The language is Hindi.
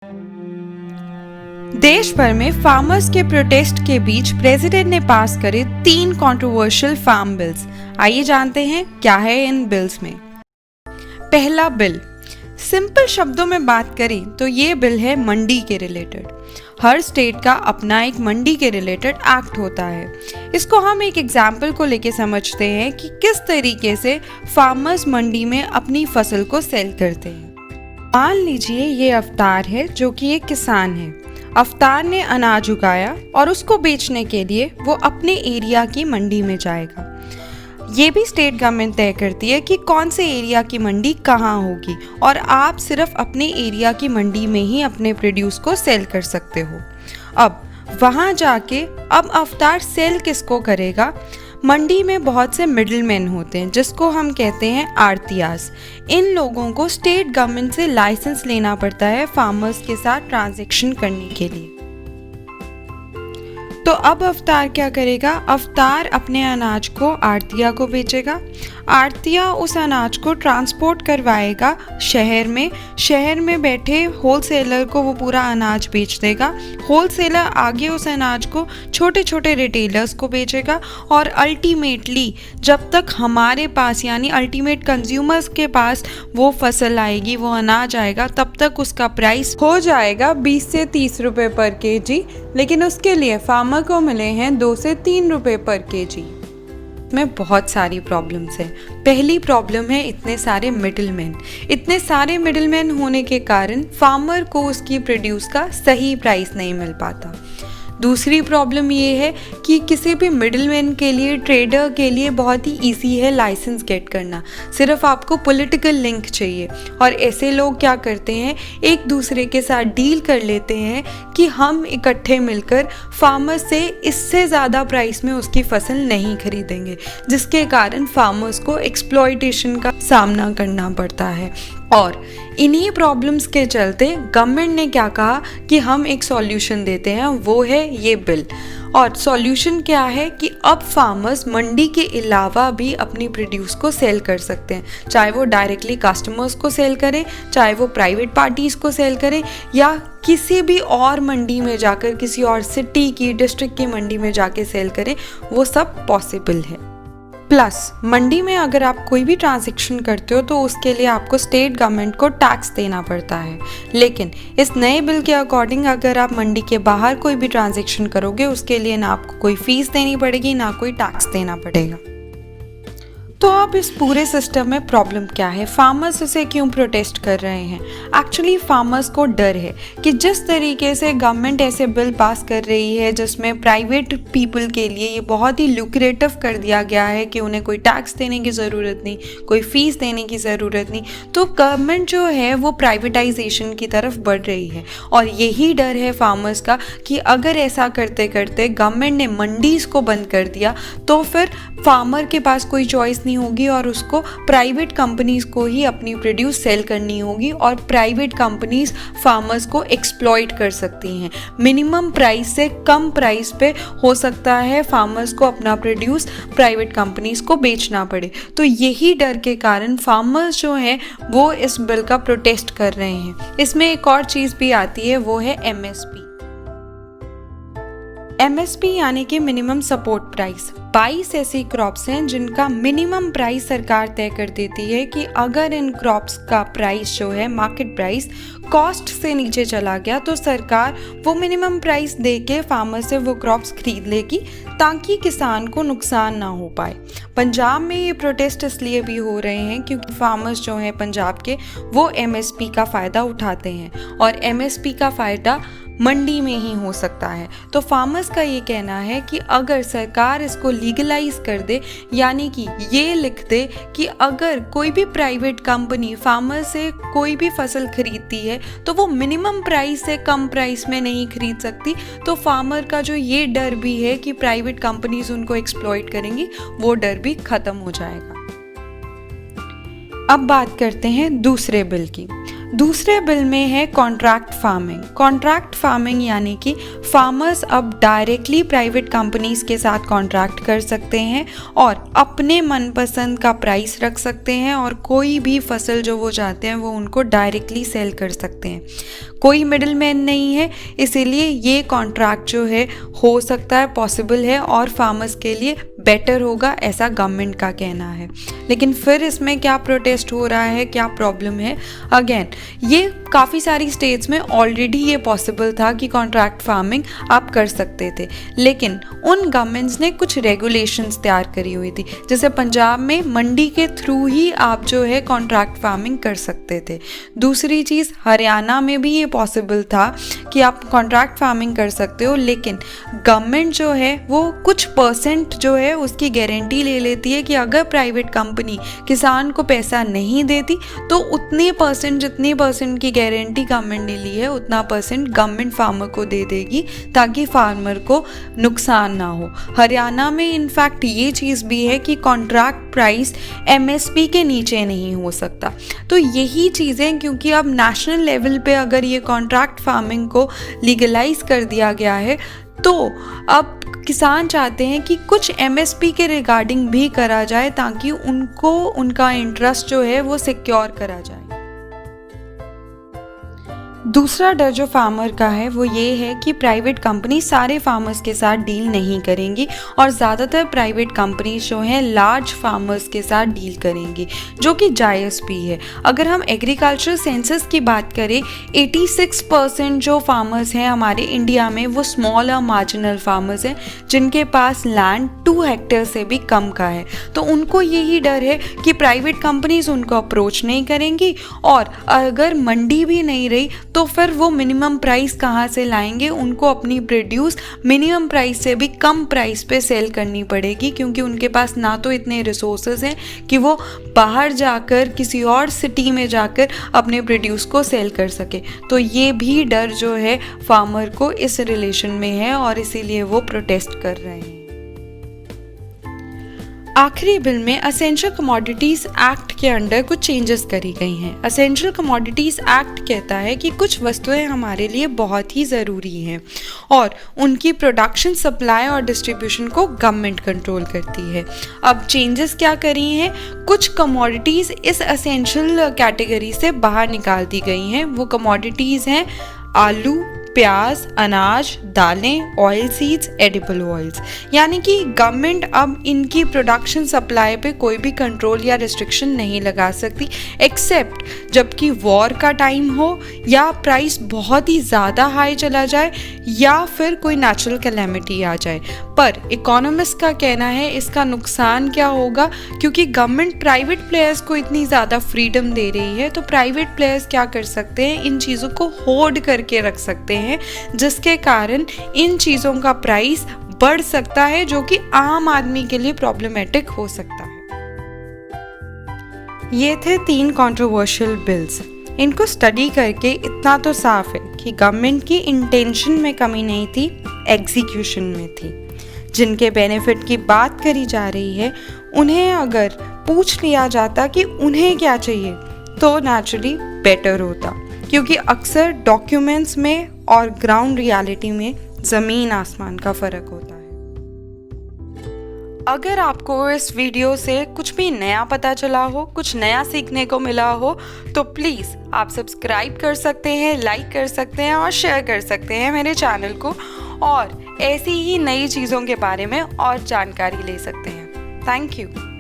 देश भर में फार्मर्स के प्रोटेस्ट के बीच प्रेसिडेंट ने पास करे 3 कंट्रोवर्शियल फार्म बिल्स। आइए जानते हैं क्या है इन बिल्स में। पहला बिल, सिंपल शब्दों में बात करें तो ये बिल है मंडी के रिलेटेड। हर स्टेट का अपना एक मंडी के रिलेटेड एक्ट होता है। इसको हम एक एग्जाम्पल को लेके समझते हैं कि किस तरीके से फार्मर्स मंडी में अपनी फसल को सेल करते हैं। मान लीजिए ये अवतार है जो कि एक किसान है। अवतार ने अनाज उगाया और उसको बेचने के लिए वो अपने एरिया की मंडी में जाएगा। ये भी स्टेट गवर्नमेंट तय करती है कि कौन से एरिया की मंडी कहाँ होगी और आप सिर्फ अपने एरिया की मंडी में ही अपने प्रोड्यूस को सेल कर सकते हो। अब वहाँ जाके अब अवतार सेल किसको करेगा? मंडी में बहुत से मिडिलमैन होते हैं जिसको हम कहते हैं आड़तियास। इन लोगों को स्टेट गवर्नमेंट से लाइसेंस लेना पड़ता है फार्मर्स के साथ ट्रांजैक्शन करने के लिए। तो अब अवतार क्या करेगा? अवतार अपने अनाज को आड़तिया को बेचेगा। आड़तिया उस अनाज को ट्रांसपोर्ट करवाएगा शहर में बैठे होलसेलर को वो पूरा अनाज बेच देगा। होलसेलर आगे उस अनाज को छोटे छोटे रिटेलर्स को बेचेगा और अल्टीमेटली जब तक हमारे पास यानी अल्टीमेट कंज्यूमर्स के पास वो फसल आएगी, वो अनाज आएगा, तब तक उसका प्राइस हो जाएगा 20 से 30 रुपये पर केजी। लेकिन उसके लिए फार्मर को मिले हैं 2 से 3 रुपये पर केजी। में बहुत सारी प्रॉब्लम्स हैं। पहली प्रॉब्लम है इतने सारे मिडिलमैन होने के कारण फार्मर को उसकी प्रोड्यूस का सही प्राइस नहीं मिल पाता। दूसरी प्रॉब्लम ये है कि किसी भी मिडिलमैन के लिए, ट्रेडर के लिए बहुत ही इजी है लाइसेंस गेट करना। सिर्फ आपको पॉलिटिकल लिंक चाहिए और ऐसे लोग क्या करते हैं, एक दूसरे के साथ डील कर लेते हैं कि हम इकट्ठे मिलकर फार्मर से इससे ज़्यादा प्राइस में उसकी फसल नहीं खरीदेंगे, जिसके कारण फार्मर्स को एक्सप्लॉयटेशन का सामना करना पड़ता है। और इन्हीं प्रॉब्लम्स के चलते गवर्नमेंट ने क्या कहा कि हम एक सॉल्यूशन देते हैं, वो है ये बिल। और सॉल्यूशन क्या है कि अब फार्मर्स मंडी के अलावा भी अपनी प्रोड्यूस को सेल कर सकते हैं, चाहे वो डायरेक्टली कस्टमर्स को सेल करें, चाहे वो प्राइवेट पार्टीज़ को सेल करें, या किसी भी और मंडी में जाकर, किसी और सिटी की, डिस्ट्रिक्ट की मंडी में जाके सेल करें, वो सब पॉसिबल है। प्लस मंडी में अगर आप कोई भी ट्रांजैक्शन करते हो तो उसके लिए आपको स्टेट गवर्नमेंट को टैक्स देना पड़ता है। लेकिन इस नए बिल के अकॉर्डिंग अगर आप मंडी के बाहर कोई भी ट्रांजैक्शन करोगे उसके लिए ना आपको कोई फीस देनी पड़ेगी, ना कोई टैक्स देना पड़ेगा। तो अब इस पूरे सिस्टम में प्रॉब्लम क्या है? फार्मर्स इसे क्यों प्रोटेस्ट कर रहे हैं? एक्चुअली फार्मर्स को डर है कि जिस तरीके से गवर्नमेंट ऐसे बिल पास कर रही है जिसमें प्राइवेट पीपल के लिए ये बहुत ही लुक्रेटिव कर दिया गया है कि उन्हें कोई टैक्स देने की ज़रूरत नहीं, कोई फीस देने की ज़रूरत नहीं, तो गवर्नमेंट जो है वो प्राइवेटाइजेशन की तरफ बढ़ रही है। और यही डर है फार्मर्स का कि अगर ऐसा करते करते गवर्नमेंट ने मंडीज़ को बंद कर दिया तो फिर फार्मर के पास कोई चॉइस नहीं होगी और उसको प्राइवेट कंपनीज को ही अपनी प्रोड्यूस सेल करनी होगी और प्राइवेट कंपनीज फार्मर्स को एक्सप्लॉइट कर सकती हैं। मिनिमम प्राइस से कम प्राइस पे हो सकता है फार्मर्स को अपना प्रोड्यूस प्राइवेट कंपनीज को बेचना पड़े। तो यही डर के कारण फार्मर्स जो हैं वो इस बिल का प्रोटेस्ट कर रहे हैं। इसमें एक और चीज़ भी आती है, वो है एमएसपी यानी कि मिनिमम सपोर्ट प्राइस। 22 ऐसी क्रॉप्स हैं जिनका मिनिमम प्राइस सरकार तय कर देती है कि अगर इन क्रॉप्स का प्राइस जो है, मार्केट प्राइस, कॉस्ट से नीचे चला गया तो सरकार वो मिनिमम प्राइस दे के फार्मर से वो क्रॉप्स खरीद लेगी ताकि किसान को नुकसान ना हो पाए। पंजाब में ये प्रोटेस्ट इसलिए भी हो रहे हैं क्योंकि फार्मर्स जो हैं पंजाब के वो एमएसपी का फ़ायदा उठाते हैं और एमएसपी का फ़ायदा मंडी में ही हो सकता है। तो फार्मर्स का ये कहना है कि अगर सरकार इसको लीगलाइज कर दे, यानी कि ये लिख दे कि अगर कोई भी प्राइवेट कंपनी फार्मर से कोई भी फसल खरीदती है तो वो मिनिमम प्राइस से कम प्राइस में नहीं खरीद सकती, तो फार्मर का जो ये डर भी है कि प्राइवेट कंपनीज उनको एक्सप्लॉइट करेंगी, वो डर भी खत्म हो जाएगा। अब बात करते हैं दूसरे बिल की। दूसरे बिल में है कॉन्ट्रैक्ट फार्मिंग। कॉन्ट्रैक्ट फार्मिंग यानी कि फार्मर्स अब डायरेक्टली प्राइवेट कंपनीज के साथ कॉन्ट्रैक्ट कर सकते हैं और अपने मनपसंद का प्राइस रख सकते हैं और कोई भी फसल जो वो चाहते हैं वो उनको डायरेक्टली सेल कर सकते हैं। कोई मिडिल मैन नहीं है, इसीलिए ये कॉन्ट्रैक्ट जो है हो सकता है, पॉसिबल है और फार्मर्स के लिए बेटर होगा, ऐसा गवर्नमेंट का कहना है। लेकिन फिर इसमें क्या प्रोटेस्ट हो रहा है, क्या प्रॉब्लम है? अगेन ये काफ़ी सारी स्टेट्स में ऑलरेडी ये पॉसिबल था कि कॉन्ट्रैक्ट फार्मिंग आप कर सकते थे, लेकिन उन गवर्नमेंट्स ने कुछ रेगुलेशंस तैयार करी हुई थी। जैसे पंजाब में मंडी के थ्रू ही आप जो है कॉन्ट्रैक्ट फार्मिंग कर सकते थे। दूसरी चीज़, हरियाणा में भी ये पॉसिबल था कि आप कॉन्ट्रैक्ट फार्मिंग कर सकते हो, लेकिन गवर्नमेंट जो है वो कुछ परसेंट जो है उसकी गारंटी ले लेती है कि अगर प्राइवेट कंपनी किसान को पैसा नहीं देती तो उतनी परसेंट, जितनी परसेंट की गारंटी गवर्नमेंट ने ली है उतना परसेंट गवर्नमेंट फार्मर को दे देगी ताकि फार्मर को नुकसान ना हो। हरियाणा में इनफैक्ट ये चीज़ भी है कि कॉन्ट्रैक्ट प्राइस MSP के नीचे नहीं हो सकता। तो यही चीज़ें, क्योंकि अब नेशनल लेवल पे अगर ये कॉन्ट्रैक्ट फार्मिंग को लीगलाइज कर दिया गया है तो अब किसान चाहते हैं कि कुछ MSP के रिगार्डिंग भी करा जाए ताकि उनको उनका इंटरेस्ट जो है वो सिक्योर करा जाए। दूसरा डर जो फार्मर का है वो ये है कि प्राइवेट कंपनी सारे फार्मर्स के साथ डील नहीं करेंगी और ज़्यादातर प्राइवेट कंपनीज जो हैं लार्ज फार्मर्स के साथ डील करेंगी, जो कि जायज़ भी है। अगर हम एग्रीकल्चर सेंसस की बात करें, 86% जो फार्मर्स हैं हमारे इंडिया में वो स्मॉल और मार्जिनल फार्मर्स हैं जिनके पास लैंड 2 हेक्टेयर से भी कम का है। तो उनको यही डर है कि प्राइवेट कंपनीज उनको अप्रोच नहीं करेंगी और अगर मंडी भी नहीं रही तो फिर वो मिनिमम प्राइस कहाँ से लाएंगे? उनको अपनी प्रोड्यूस मिनिमम प्राइस से भी कम प्राइस पे सेल करनी पड़ेगी, क्योंकि उनके पास ना तो इतने रिसोर्सेज हैं कि वो बाहर जाकर किसी और सिटी में जाकर अपने प्रोड्यूस को सेल कर सके। तो ये भी डर जो है फार्मर को इस रिलेशन में है और इसीलिए वो प्रोटेस्ट कर रहे हैं। आखिरी बिल में असेंशियल कमोडिटीज़ एक्ट के अंडर कुछ चेंजेस करी गई हैं। असेंशियल कमोडिटीज़ एक्ट कहता है कि कुछ वस्तुएं हमारे लिए बहुत ही ज़रूरी हैं और उनकी प्रोडक्शन, सप्लाई और डिस्ट्रीब्यूशन को गवर्नमेंट कंट्रोल करती है। अब चेंजेस क्या करी हैं? कुछ कमोडिटीज़ इस असेंशियल कैटेगरी से बाहर निकाल दी गई हैं। वो कमोडिटीज़ हैं आलू, प्याज, अनाज, दालें, ऑयल सीड्स, एडिबल ऑयल्स। यानी कि गवर्नमेंट अब इनकी प्रोडक्शन, सप्लाई पे कोई भी कंट्रोल या रिस्ट्रिक्शन नहीं लगा सकती, एक्सेप्ट जबकि वॉर का टाइम हो या प्राइस बहुत ही ज़्यादा हाई चला जाए या फिर कोई नेचुरल कैलेमिटी आ जाए। पर इकोनॉमिस्ट का कहना है इसका नुकसान क्या होगा, क्योंकि गवर्नमेंट प्राइवेट प्लेयर्स को इतनी ज़्यादा फ्रीडम दे रही है तो प्राइवेट प्लेयर्स क्या कर सकते हैं? इन चीज़ों को होल्ड करके रख सकते हैं, जिसके कारण इन चीज़ों का प्राइस बढ़ सकता है, जो कि आम आदमी के लिए प्रॉब्लमेटिक हो सकता है। ये थे 3 कंट्रोवर्शियल बिल्स। इनको स्टडी करके इतना तो साफ है कि गवर्नमेंट की इंटेंशन में कमी नहीं थी, एग्जीक्यूशन में थी। जिनके बेनिफिट की बात करी जा रही है उन्हें अगर पूछ लिया जाता कि उन्हें क्या चाहिए तो नेचुरली बेटर होता, क्योंकि अक्सर डॉक्यूमेंट्स में और ग्राउंड रियलिटी में ज़मीन आसमान का फ़र्क होता है। अगर आपको इस वीडियो से कुछ भी नया पता चला हो, कुछ नया सीखने को मिला हो, तो प्लीज़ आप सब्सक्राइब कर सकते हैं, लाइक कर सकते हैं और शेयर कर सकते हैं मेरे चैनल को, और ऐसी ही नई चीज़ों के बारे में और जानकारी ले सकते हैं। Thank you.